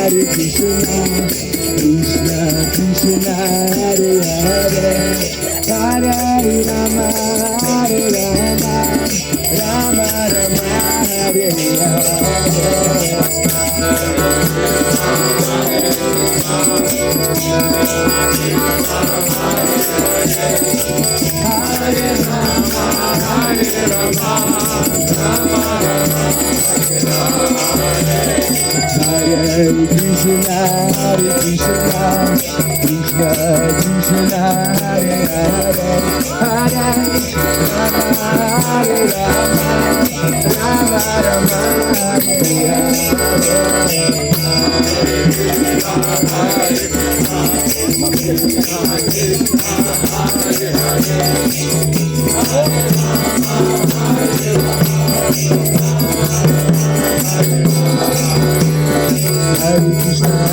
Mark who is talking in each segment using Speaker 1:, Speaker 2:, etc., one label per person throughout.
Speaker 1: Hare Krishna, Krishna Krishna, Hare Hare, Hare Rama, Hare Rama, Rama Rama, Hare Hare Krishna, Krishna Krishna, Hare Hare, Hare Rama, Hare Rama, Rama Rama, Hare Hare Krishna,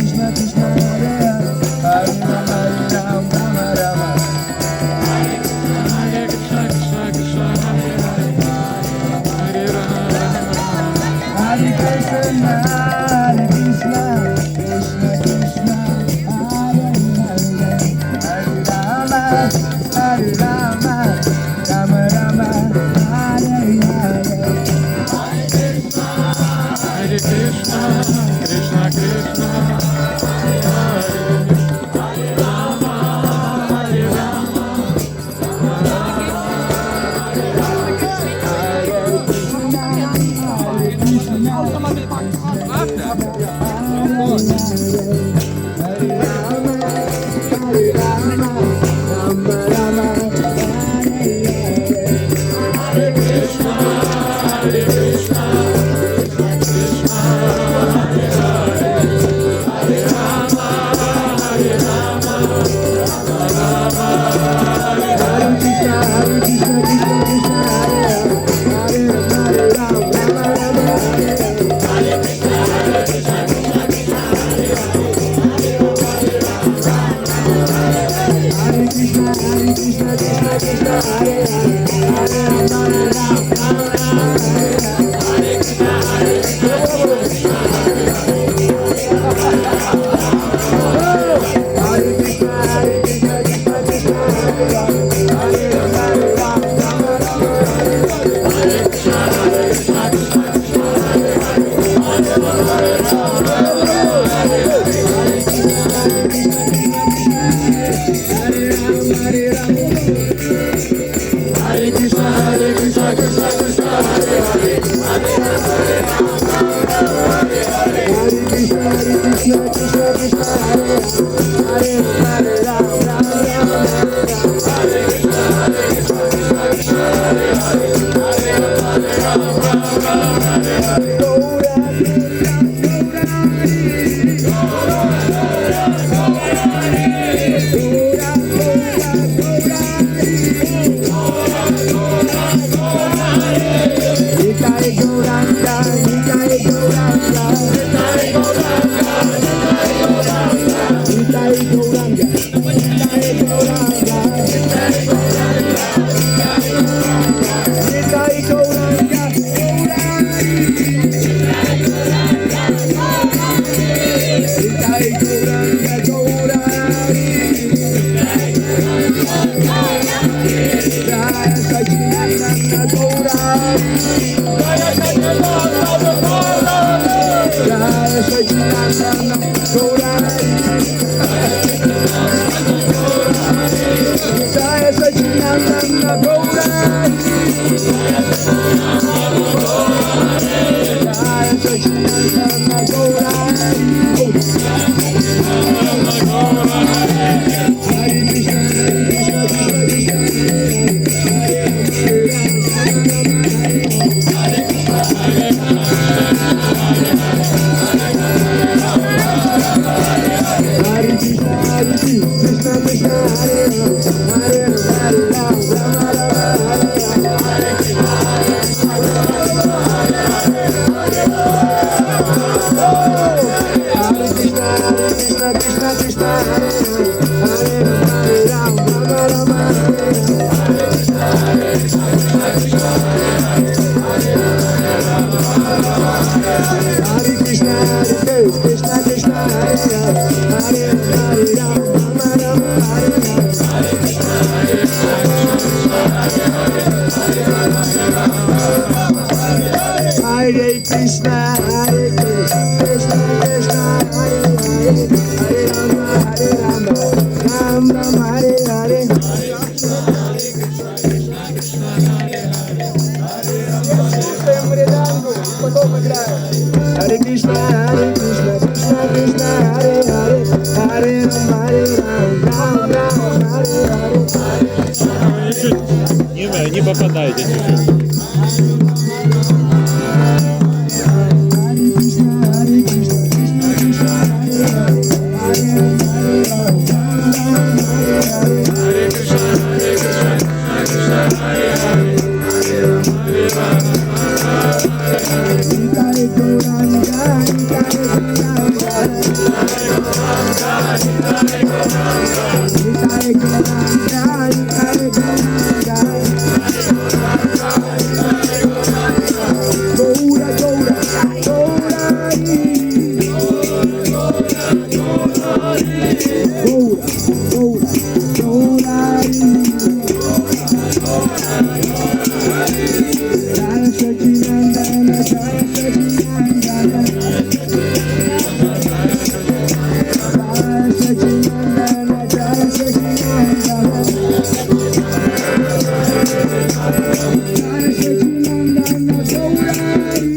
Speaker 1: Krishna Krishna, Hare Rama, Rama Rama, Hare Krishna, Krishna Krishna, Hare Nitai Gauranga, Nitai Gauranga, Nitai Gauranga, Nitai Gauranga, Gaurari, Jaya Sachinandana Gaurari, Jaya Sachinandana Gaurari, Jaya Sachinandana Gaurari, Jaya Sachinandana Gaurari. Hare Krishna, Krishna Krishna, Hare Krishna, Krishna Krishna, Hare Ram, Rama Rama, Hare Krishna, Krishna Krishna, Hare Ram, Rama Rama, Hare Krishna, Krishna Krishna, Hare Ram, Rama Rama, Hare Krishna, Hare Krishna, Krishna Hare Hare, Hare Rama, Ram Rama, Hare Hare. Hare Krishna, Krishna Krishna, Hare Hare, Hare Rama, Ram Rama, Hare Hare.
Speaker 2: Не попадаете чуть-чуть.
Speaker 1: Hare Krishna, Krishna Krishna, Hare Hare, Hare Rama, Ram Rama, Hare Hare. Nitai Gauranga, Nitai Gauranga, Nitai Gauranga, Nitai Gauranga, Gaura, Gaura, Gaurari, Gaura, Gaura, Gaurari, Jaya Sachinandana, Jaya Sachinandana, Jaya Sachinandana, Jaya Sachinandana, Jaya Sachinandana Gaurari,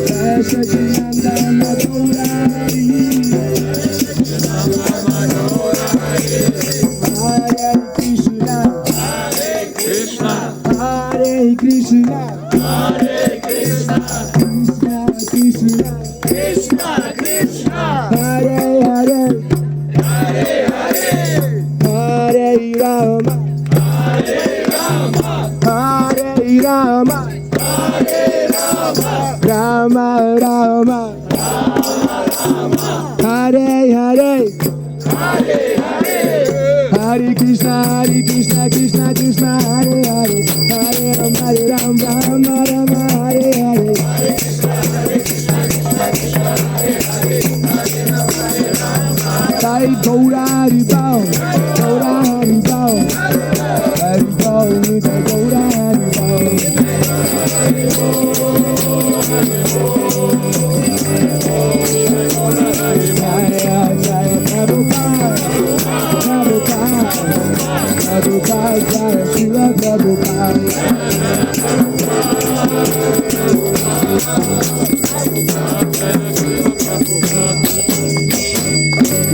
Speaker 1: Jaya Sachinandana Gaurari, Hare Krishna, Hare Krishna, Krishna Krishna, Hare Hare, Hare Rama, Hare Rama, Rama Rama, Hare Hare, Hare Krishna, Krishna Krishna, Hare Hare, Hare Ram, Rama Rama, Hare Hare. Jai Gaurari Bao, Gaurari Bao, Hari Bao, Nitai Gaurari Bao. Jaya Jaya Prabhupada, Prabhupada, Prabhupada, Jaya Srila Prabhupada.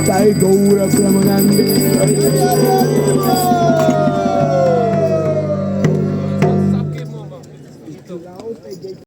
Speaker 1: Jai Gaura Premanande.